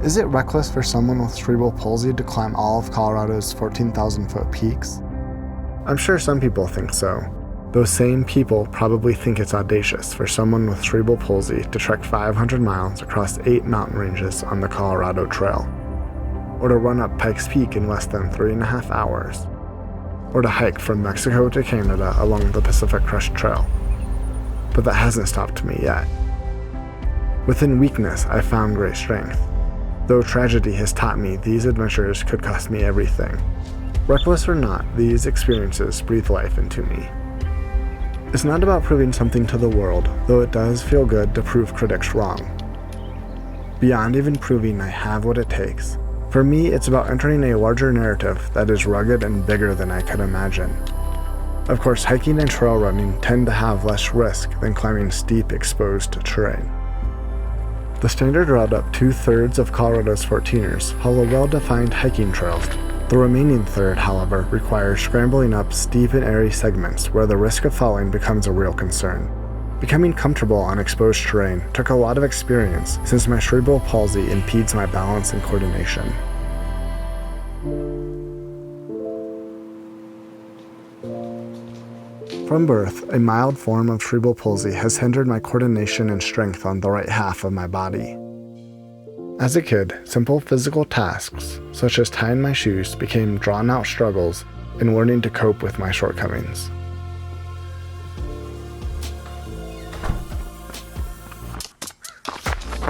Is it reckless for someone with cerebral palsy to climb all of Colorado's 14,000-foot peaks? I'm sure some people think so. Those same people probably think it's audacious for someone with cerebral palsy to trek 500 miles across 8 mountain ranges on the Colorado Trail, or to run up Pikes Peak in less than 3.5 hours, or to hike from Mexico to Canada along the Pacific Crest Trail. But that hasn't stopped me yet. Within weakness, I found great strength. Though tragedy has taught me these adventures could cost me everything. Reckless or not, these experiences breathe life into me. It's not about proving something to the world, though it does feel good to prove critics wrong. Beyond even proving I have what it takes, for me it's about entering a larger narrative that is rugged and bigger than I could imagine. Of course, hiking and trail running tend to have less risk than climbing steep, exposed terrain. The standard route up 2/3 of Colorado's 14ers follow well-defined hiking trails. The remaining third, however, requires scrambling up steep and airy segments where the risk of falling becomes a real concern. Becoming comfortable on exposed terrain took a lot of experience since my cerebral palsy impedes my balance and coordination. From birth, a mild form of cerebral palsy has hindered my coordination and strength on the right half of my body. As a kid, simple physical tasks, such as tying my shoes, became drawn-out struggles in learning to cope with my shortcomings.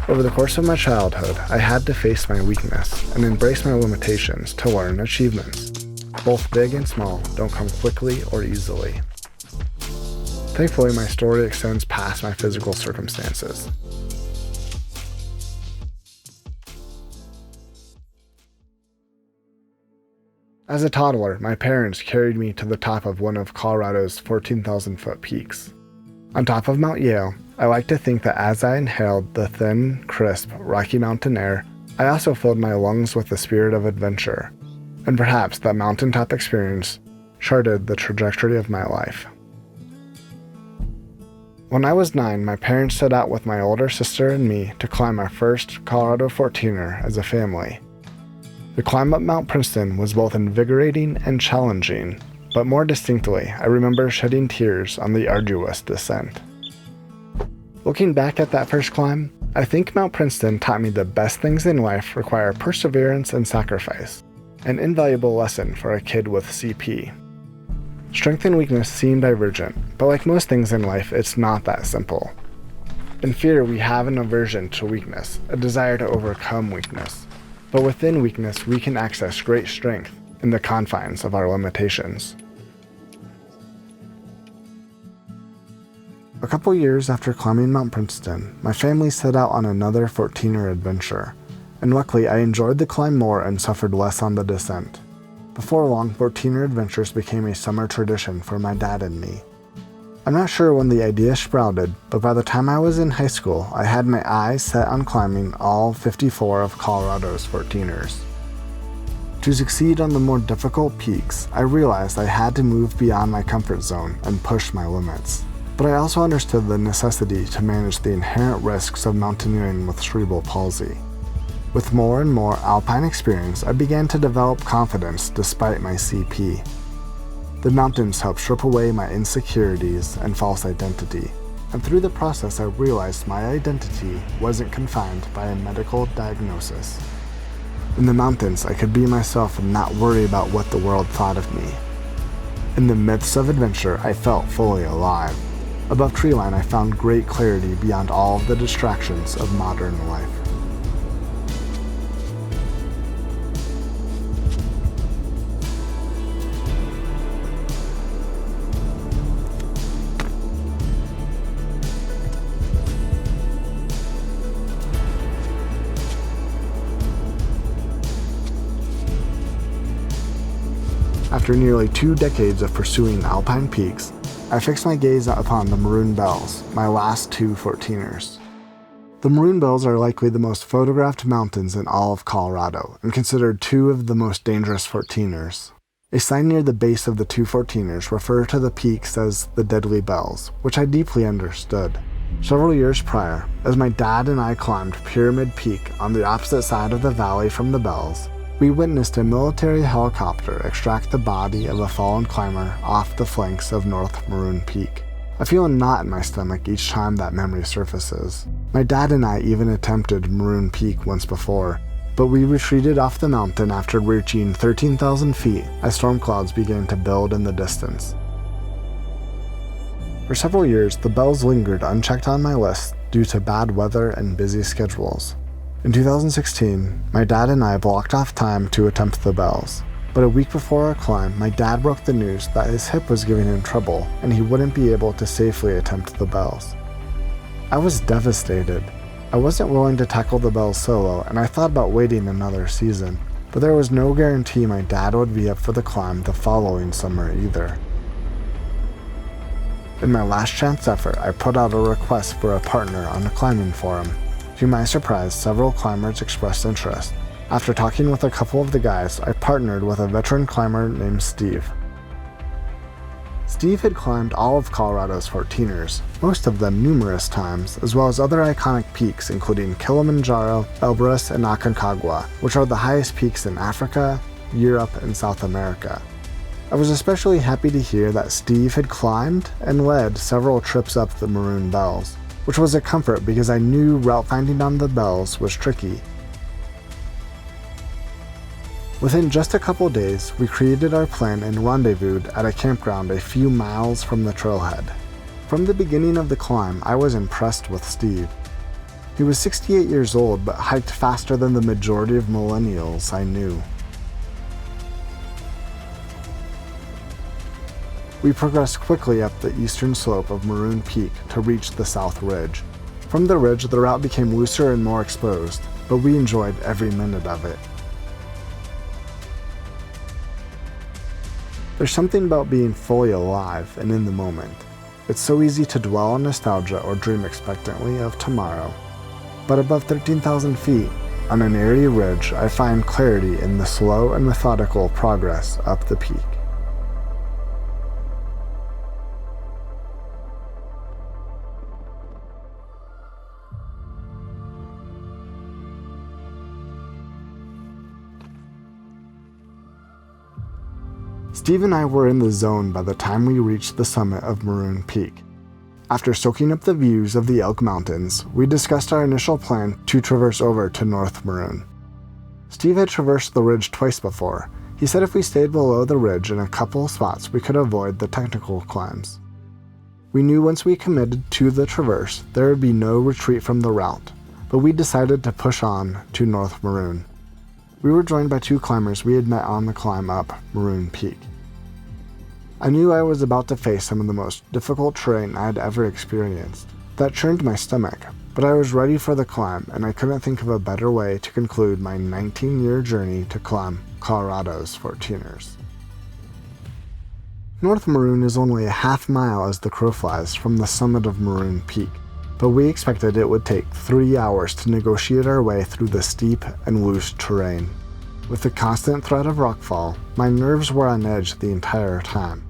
Over the course of my childhood, I had to face my weakness and embrace my limitations to learn achievements. Both big and small don't come quickly or easily. Thankfully, my story extends past my physical circumstances. As a toddler, my parents carried me to the top of one of Colorado's 14,000-foot peaks. On top of Mount Yale, I like to think that as I inhaled the thin, crisp Rocky Mountain air, I also filled my lungs with the spirit of adventure, and perhaps that mountaintop experience charted the trajectory of my life. When I was 9, my parents set out with my older sister and me to climb our first Colorado 14er as a family. The climb up Mount Princeton was both invigorating and challenging, but more distinctly, I remember shedding tears on the arduous descent. Looking back at that first climb, I think Mount Princeton taught me the best things in life require perseverance and sacrifice, an invaluable lesson for a kid with CP. Strength and weakness seem divergent, but like most things in life, it's not that simple. In fear, we have an aversion to weakness, a desire to overcome weakness. But within weakness, we can access great strength in the confines of our limitations. A couple years after climbing Mount Princeton, my family set out on another 14er adventure, and luckily I enjoyed the climb more and suffered less on the descent. Before long, 14er adventures became a summer tradition for my dad and me. I'm not sure when the idea sprouted, but by the time I was in high school, I had my eyes set on climbing all 54 of Colorado's 14ers. To succeed on the more difficult peaks, I realized I had to move beyond my comfort zone and push my limits. But I also understood the necessity to manage the inherent risks of mountaineering with cerebral palsy. With more and more alpine experience, I began to develop confidence despite my CP. The mountains helped strip away my insecurities and false identity, and through the process I realized my identity wasn't confined by a medical diagnosis. In the mountains, I could be myself and not worry about what the world thought of me. In the midst of adventure, I felt fully alive. Above treeline, I found great clarity beyond all of the distractions of modern life. After nearly 2 decades of pursuing alpine peaks, I fixed my gaze upon the Maroon Bells, my last 2 14ers. The Maroon Bells are likely the most photographed mountains in all of Colorado, and considered 2 of the most dangerous 14ers. A sign near the base of the 2 14ers referred to the peaks as the Deadly Bells, which I deeply understood. Several years prior, as my dad and I climbed Pyramid Peak on the opposite side of the valley from the Bells, we witnessed a military helicopter extract the body of a fallen climber off the flanks of North Maroon Peak. I feel a knot in my stomach each time that memory surfaces. My dad and I even attempted Maroon Peak once before, but we retreated off the mountain after reaching 13,000 feet as storm clouds began to build in the distance. For several years, the Bells lingered unchecked on my list due to bad weather and busy schedules. In 2016, my dad and I blocked off time to attempt the Bells, but a week before our climb, my dad broke the news that his hip was giving him trouble and he wouldn't be able to safely attempt the Bells. I was devastated. I wasn't willing to tackle the Bells solo, and I thought about waiting another season, but there was no guarantee my dad would be up for the climb the following summer either. In my last chance effort, I put out a request for a partner on a climbing forum. To my surprise, several climbers expressed interest. After talking with a couple of the guys, I partnered with a veteran climber named Steve. Steve had climbed all of Colorado's 14ers, most of them numerous times, as well as other iconic peaks including Kilimanjaro, Elbrus, and Aconcagua, which are the highest peaks in Africa, Europe, and South America. I was especially happy to hear that Steve had climbed and led several trips up the Maroon Bells, which was a comfort because I knew route finding on the Bells was tricky. Within just a couple days, we created our plan and rendezvoused at a campground a few miles from the trailhead. From the beginning of the climb, I was impressed with Steve. He was 68 years old but hiked faster than the majority of millennials I knew. We progressed quickly up the eastern slope of Maroon Peak to reach the South Ridge. From the ridge, the route became looser and more exposed, but we enjoyed every minute of it. There's something about being fully alive and in the moment. It's so easy to dwell on nostalgia or dream expectantly of tomorrow. But above 13,000 feet, on an airy ridge, I find clarity in the slow and methodical progress up the peak. Steve and I were in the zone by the time we reached the summit of Maroon Peak. After soaking up the views of the Elk Mountains, we discussed our initial plan to traverse over to North Maroon. Steve had traversed the ridge twice before. He said if we stayed below the ridge in a couple spots, we could avoid the technical climbs. We knew once we committed to the traverse, there would be no retreat from the route, but we decided to push on to North Maroon. We were joined by two climbers we had met on the climb up Maroon Peak. I knew I was about to face some of the most difficult terrain I had ever experienced. That churned my stomach, but I was ready for the climb, and I couldn't think of a better way to conclude my 19-year journey to climb Colorado's 14ers. North Maroon is only a half mile as the crow flies from the summit of Maroon Peak, but we expected it would take 3 hours to negotiate our way through the steep and loose terrain. With the constant threat of rockfall, my nerves were on edge the entire time.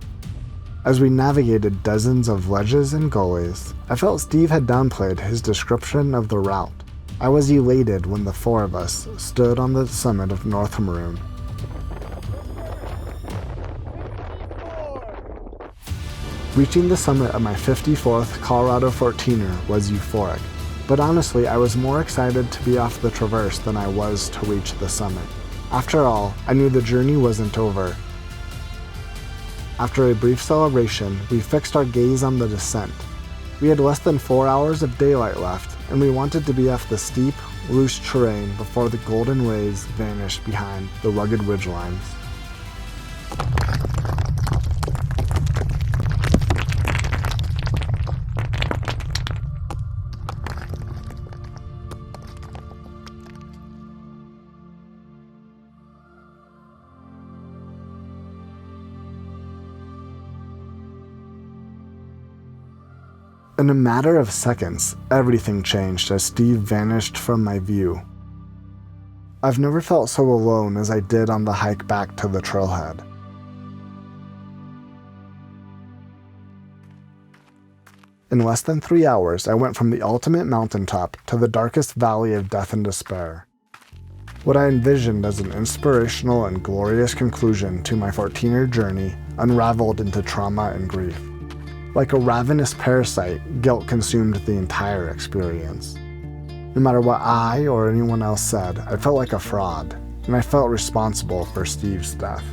As we navigated dozens of ledges and gullies, I felt Steve had downplayed his description of the route. I was elated when the four of us stood on the summit of North Maroon. Reaching the summit of my 54th Colorado 14er was euphoric, but honestly I was more excited to be off the traverse than I was to reach the summit. After all, I knew the journey wasn't over. After a brief celebration, we fixed our gaze on the descent. We had less than 4 hours of daylight left, and we wanted to be off the steep, loose terrain before the golden rays vanished behind the rugged ridgelines. In a matter of seconds, everything changed as Steve vanished from my view. I've never felt so alone as I did on the hike back to the trailhead. In less than 3 hours, I went from the ultimate mountaintop to the darkest valley of death and despair. What I envisioned as an inspirational and glorious conclusion to my 14-year journey unraveled into trauma and grief. Like a ravenous parasite, guilt consumed the entire experience. No matter what I or anyone else said, I felt like a fraud, and I felt responsible for Steve's death.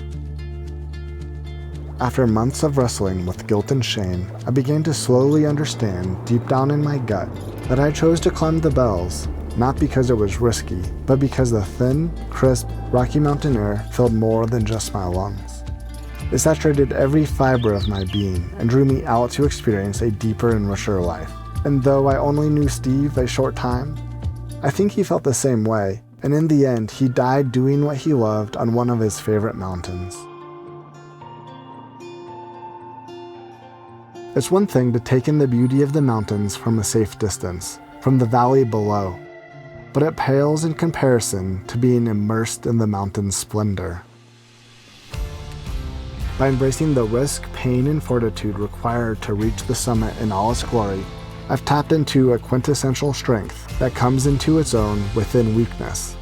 After months of wrestling with guilt and shame, I began to slowly understand deep down in my gut that I chose to climb the Bells, not because it was risky, but because the thin, crisp, Rocky Mountain air filled more than just my lungs. It saturated every fiber of my being and drew me out to experience a deeper and richer life. And though I only knew Steve a short time, I think he felt the same way, and in the end, he died doing what he loved on one of his favorite mountains. It's one thing to take in the beauty of the mountains from a safe distance, from the valley below, but it pales in comparison to being immersed in the mountain's splendor. By embracing the risk, pain, and fortitude required to reach the summit in all its glory, I've tapped into a quintessential strength that comes into its own within weakness.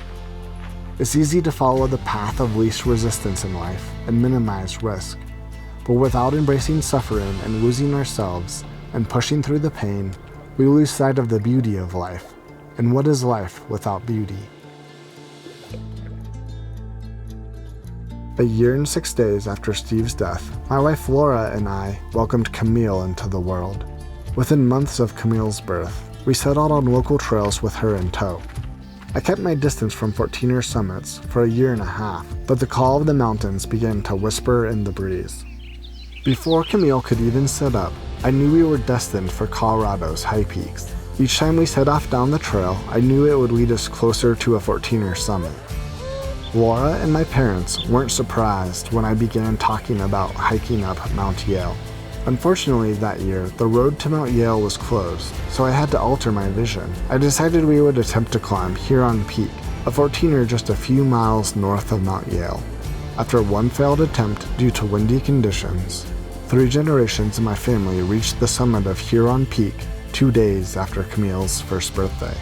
It's easy to follow the path of least resistance in life and minimize risk. But without embracing suffering and losing ourselves and pushing through the pain, we lose sight of the beauty of life. And what is life without beauty? A year and 6 days after Steve's death, my wife Laura and I welcomed Camille into the world. Within months of Camille's birth, we set out on local trails with her in tow. I kept my distance from 14er summits for a year and a half, but the call of the mountains began to whisper in the breeze. Before Camille could even sit up, I knew we were destined for Colorado's high peaks. Each time we set off down the trail, I knew it would lead us closer to a 14er summit. Laura and my parents weren't surprised when I began talking about hiking up Mount Yale. Unfortunately that year, the road to Mount Yale was closed, so I had to alter my vision. I decided we would attempt to climb Huron Peak, a 14er just a few miles north of Mount Yale. After one failed attempt due to windy conditions, 3 generations of my family reached the summit of Huron Peak 2 days after Camille's first birthday.